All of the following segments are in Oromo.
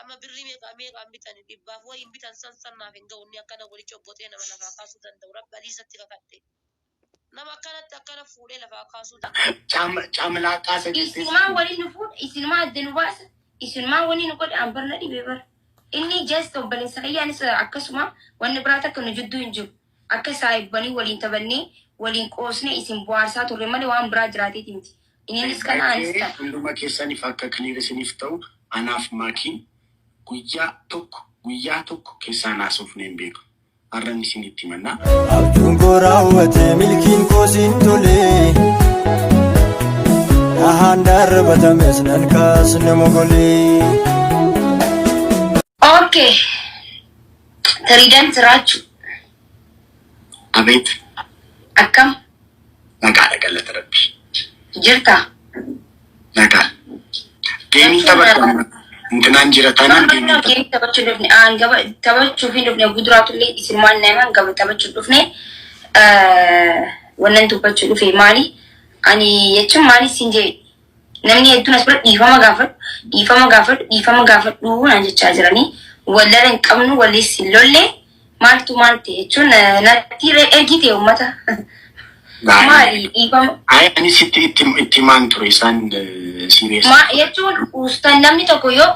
أما بريمي كامي كام بيتاني دبّاف وين بيتان سان نافين قوني أكنا ولي شوبوتين أما نفاقاسو دندورة بليزة تكاتي نما كانت أكنا فولي لفاقاسو دندورة عملا قاسة إسمع ولي نفود إسمع الدنواس إسمع ولي نقول أمبرنا دي بيبر إني جست وبلين سريع نس أكسما ونبراتك كنا جدو إنجو أكسايب بني ولين تبني ولين قوسني اسم بوارسات ورمالي وان برا جراتي تيمتي إني نسكنا أنستا عندما كيساني فاكا كنيرة سنفتو أنا في ماكين guyyaa tokko keessaan haasofneen beeku har'an isinitti himannaa abjuun koo raawwate milkiin koo siin tole dhahaan darbatames nan kaasne mogolee. Okay. Tariidhaan siraachu. Abeet. Akkam. Nagaadha galata rabbi. Jirta. Nagaa. Deemii taphatan. Intinaan jira taanaan deemii taphachuu dhufne taphachuu fi dhufne guduraatullee isinmaan naaman gaba taphachuu dhufne wannan dubbachuu dhufe maali ani jechuun maali siin jee namni hedduun as bira dhiifama gaafadhu naan jechaa jiranii wallala hin qabnu wallis hin lolle maaltu maalte jechuun natti ergite uummata maali dhiifama. Ani sitti itti maan ture isaan serious. Jechuun ustan namni tokko yoo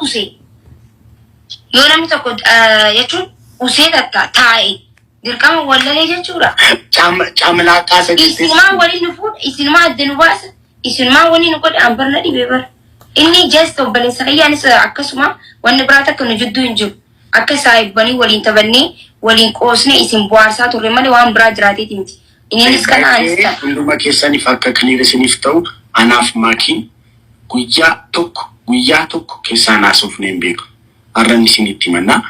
namni tokko jechuun usee taa'e dirqama wallalee jechuudha. Caamilaa qaasa jettee. Isinmaa waliin nufuudha isinmaa adda nu baasa isinmaa waliin nu godha ambarna dhibee bara. Inni jeest obboleen sarayyaanis akkasuma wanni biraa takka nu jidduu hin jiru. Akka saayibbanii waliin taphannee waliin qoosnee isin bu'aarsaa turre malee waan biraa jiraateeti miti. Innis kana anista. Hunduma keessaniif akka kaniira isiniif ta'u anaaf maakiin guyyaa tokko keessaan haasofneen beeku har'an isinitti himannaa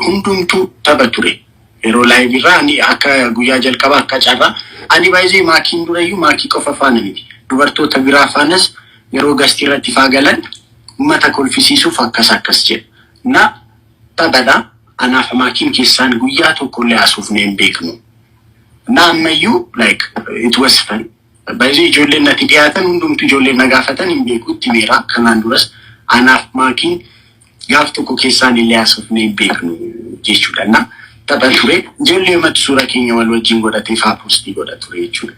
hundumtuu tapha ture yeroo laayivirraa ani akka guyyaa jalqabaa akka carraa ani baay'ee maakiin durayyuu maakii qofa faana miti dubartoota biraa faanas yeroo gastii irratti faagalan uummata kolfisiisuuf akkas jedha na taphadha anaaf maakiin keessaan guyyaa tokkollee haasofneen beeknu na ammayyuu like it was fun. Baay'ee ijoolleen natti dhiyaatan hundumtuu ijoolleen na gaafatan hin beeku itti meera kanaan duras anaaf maakiin gaaf tokko keessaan illee haasofnee hin beeknu jechuudha na tapha ture ijoollee matu suura keenya wal wajjin godhatee faa poostii godha ture jechuudha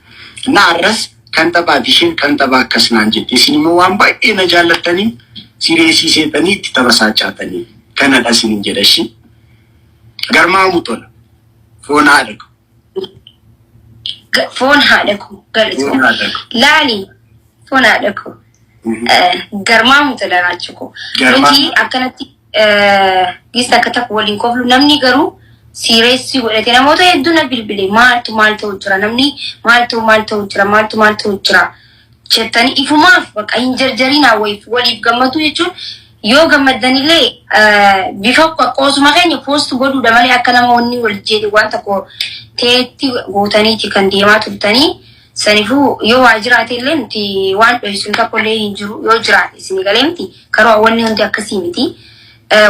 na har'as kan taphaati isheen kan taphaa akkas naan jette isin immoo waan baay'ee na jaallattanii sireesii seetanii itti tapha saachaatanii kanadha isinin jedha isheen garmaamu tola foon haadha Phone haadhaku galatu laali phone haadhaku garmaamu talaachuko nuti akkanatti gista akka takka waliin koflu namni garuu sireessi godhate namoota hedduu na bilbile maal ta'u jira namni maal ta'u jira jettanii ifumaaf bakka hin jarjarinaa waliif gammatu jechuun yoo gammaddanillee bifa qoosuma keenya post godhuudha malee akka nama wanni wal jedhe waan tokko teetti gootaniiti kan deemaa turtanii sanifuu yoo waa jiraatellee nuti waan dho'isun tokkollee hin jiru yoo jiraate isin galeemti karoo wanni hundi akkasii miti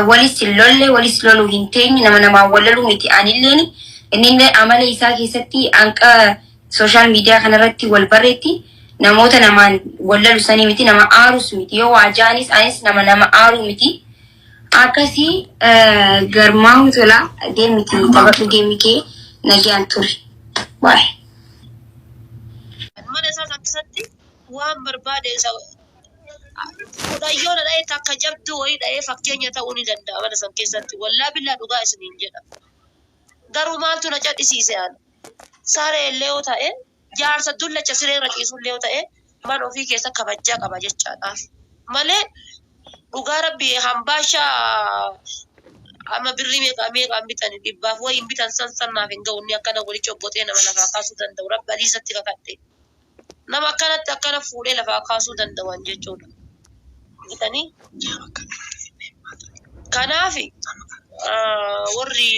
walis loluu hin teenye namaa wallaluu miti anilleen innillee amala isaa keessatti anqa social media kanarratti wal barreetti namoota namaan wallalu sanii miti nama aarus miti yoo waa jaanis anis nama aaru miti akkasii garmaamu tola deemiti taphadhu deemii kee nagaan ture. Bye. Mana isaa keessatti waan barbaade isa fudhayyoon dha'ee takka jabdu wayii dha'ee fakkeenya ta'uu ni danda'a mana san keessatti wallaa billaa dhugaa isiniin jedha. Garuu maaltu na cadhisiise aan saree illee yoo ta'e jaarsa dullacha siree irra ciisu illee yoo ta'e mana ofii keessa kabajaa qaba jechaadhaaf malee dhugaa rabbii hambaashaa amma birrii meeqaan bitanii dhibbaaf wayin bitan san naaf hin ga'u inni akkana walitti obbotee nama lafaa kaasuu danda'u rabbaliisatti kakadhe nama akkanatti akkana fuudhee lafaa kaasuu danda'an jechuudha. Bitanii kanaaf warri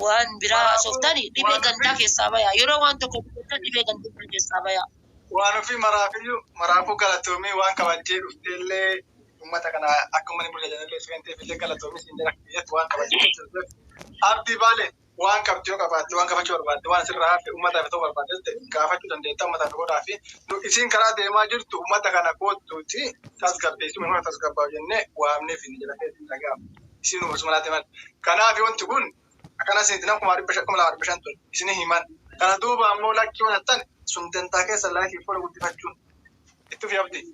waan biraa softanii dhibee gandaa keessaa bayaa yeroo waan tokko dhibee gandaa keessaa bayaa. Waan ofii maraafuu galatoomii waan kabajjee dhufteellee ummata kana akkuma ni mul'atan illee seentee fillee galatoomii siin jira kiyyatti waan kabajjee jirtu abdii baale waan qabdii qabaatti waan qabachuu barbaadde waan sirraa hafe uummataaf ta'uu barbaadde gaafachuu dandeetta uummataaf godhaa fi nu isiin karaa deemaa jirtu uummata kana koottuuti tasgabbeessuu mana tasgabbaa jennee waamnee fi jala keessi dhagaama isiin uummatuma laatee maal kanaaf wanti kun akkana isin dinan kuma lama dhibba shan tun isin himan kana duuba ammoo lakkii wanattan sun dantaa keessa laakii fuula guddifachuun itti fi abdii.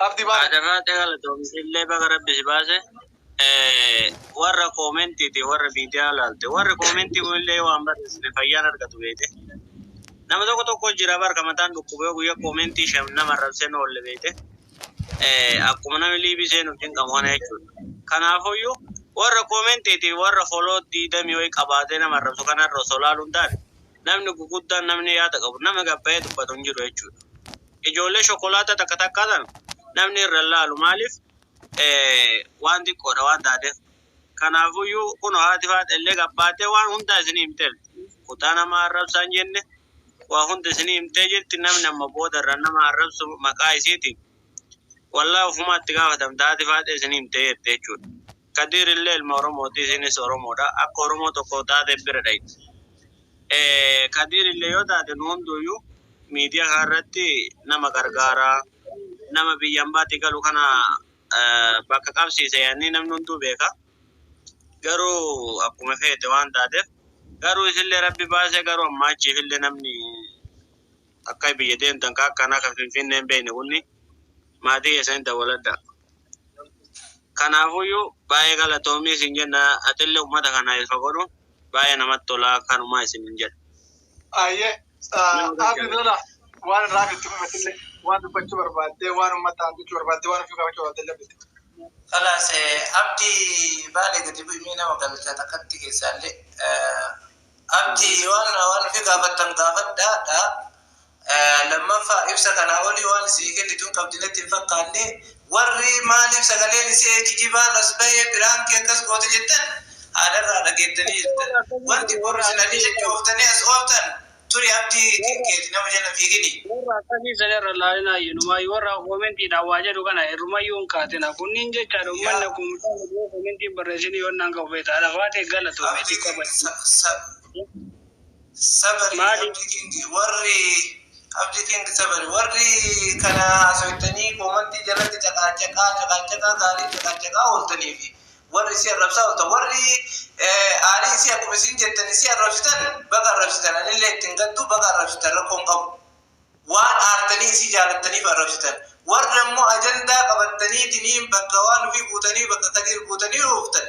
Abdii baay'ee. Adarraa galatoomsillee baga rabbi si baase warra koomentiiti warra viidiyaa laalte warra koomentii kunillee waan barreessine fayyaan argatu beete. Nama tokko jira barka mataan dhukkubee guyyaa koomentii shan nama arrabsee oolle beete. Akkuma namni liibisee nuuf hin qabu kana jechuudha. Kanaafuyyuu warra koomentiiti warra foloo diidamii wayii qabaatee nama arrabsu kanarra osoo laaluun taane namni guguddaan namni yaada qabu nama gabbaa'ee dubbatu hin jiru jechuudha. Ijoollee shokolaata takka takkaatan namni irra laalu maaliif waan xiqqoodha waan taateef. Kanaafuyyuu kun haati faata illee gabbaatee waan hundaa isinii himtee kutaa nama arrabsaa hin jenne waa hunda isinii himtee jirti namni amma booda irra nama arrabsu maqaa isiitiin wallaa ofumaatti gaafatamta haati faata isinii himtee jette jechuudha. Kadir illee ilma Oromooti isinis Oromoodha akka Oromoo tokko taate bira dhayti. Kadir illee yoo taate nu hunduyyuu miidiyaa kanarratti nama gargaaraa nama biyyaan baatti galu kana bakka qabsiise yaanni namni hunduu beeka. Garuu akkuma feete waan taateef garuu isillee rabbi baasee garuu amma achiifillee namni akka biyya deemtan akkana akka Finfinneen beekne kunni maatii keessanii dabaladha. Kanaafuyyuu baay'ee galatoomii isin jenna atillee uummata kana ilfa godhu baay'ee namatti tolaa kanumaa isin jedha. Ayyee abdii waan irraa fitti uummatillee waan dubbachuu barbaadde waan uummataan dubbachuu barbaadde waan ofii qabachuu barbaadde labite. Kalaas abdii baay'ee gadi bu'ee nama galchaa takkatti keessaallee abdii waan ofii gaafattan gaafadhaadha. Lammaffaa ibsa kanaa olii waan isii kennituun qabdinetti hin fakkaanne warri maaliif sagaleen isee kijibaan as bahee biraankii akkas goote jettan haadharraa dhageettanii jirtan. Wanti borru sinanii jechooftanii as ooftan turi abdii keeti nama jala fiigini. Akkasii sadarra laalina yinuma warra koomentiidhaan waa jedhu kana hirrumayyuu hin kaatina kunniin jechaadha uummanni kun koomentiin barreessinii yoo naan qabu beektaa lafaatee galatoomee qaban. Sabari abdii kingi sabari warri kana haasawatanii koomentii jalatti caqaacaqaa gaarii caqaacaqaa ooltaniifi warri si arrabsaa ooltan warri aalii si akkuma isin jettanii si arrabsitan baga arrabsitan anillee ittiin gaddu baga arrabsitan rakkoon qabu. Waan aartanii si jaalattaniif arrabsitan warra immoo ajandaa qabattaniitiin bakka waan ofii guutanii bakka Kadir guutanii ooftan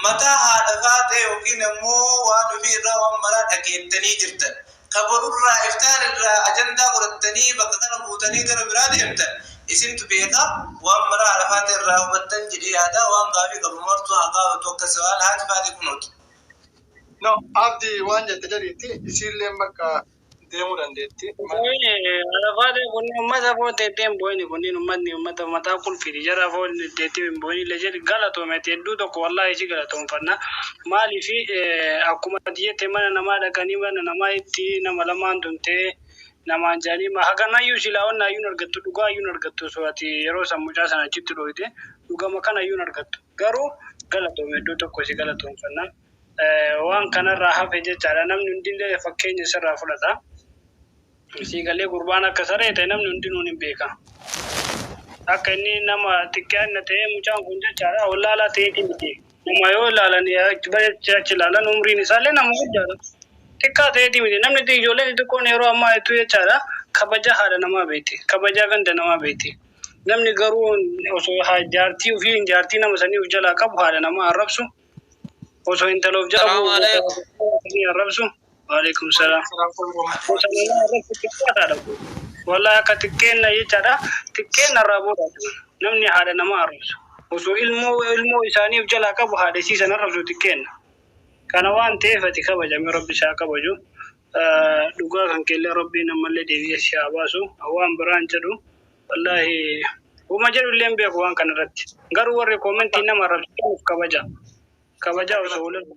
mataa haadha faate yookiin immoo waan ofii irraa waan maraa dhageettanii jirtan. Kabarurraa iftaan irraa ajandaa godhattanii bakka kana guutanii gara biraa deemtan isintu beeka waan maraa haadha faate irraa hubattan jedhee yaada waan gaafii qabu martuu haa gaafatu akkas waan haati faate kunuuti. No abdii waan jette jedhiitti isiillee bakka deemuu dandeetti. Alafaate kunni uummata foote ittiin boo'ini kunniin uummatni uummata mataa kulfiti jara foon ittiin hin boo'ini illee jedhi galatoomete hedduu tokko wallaahi si galatoomfanna maaliif akkuma diyyette mana namaa dhaqanii mana namaa itti nama lamaan tumtee namaan jaanii haganayyuu silaa onnaayyuun argattu dhugaayyuun argattu so'ati yeroo sammucaa sana achitti dhooyte dhugama kanayyuun argattu garuu galatoome hedduu tokko si galatoomfanna waan kanarraa hafe jechaadha namni hundillee fakkeenya isarraa fudhata. Siigalee gurbaan akka saree ta'e namni hundinuu ni beeka. Akka inni nama xiqqaan ta'e mucaan kun jechaadha wallaalaa ta'eetii miti. Nama yoo ilaalan achi ilaalan umriin isaallee nama guddaadha. Xiqqaa ta'eetii miti namni ijoolleen xixiqqoon yeroo ammaa hedduu jechaadha kabaja haadha namaa beekti. Kabaja ganda namaa beekti. Namni garuu osoo jaartii ofii jaartii nama sanii of jalaa qabu haadha namaa arrabsu. Osoo intaloof jala arrabsu. Waalaikum salam. Wallah akka xiqqeenna jechaadha xiqqeenna irraa boodaadha namni haadha namaa arrabsu osoo ilmoo isaaniif jalaa qabu haadha isiisan arrabsu xiqqeenna kana waan ta'eef ati kabajame rabbi isaa kabaju dhugaa kan keellee rabbiin ammallee deebi'ee si haa baasu waan biraan jedhu wallahi uma jedhu illee beeku waan kana irratti garuu warri koomentii nama arrabsuuf kabaja osoo waliin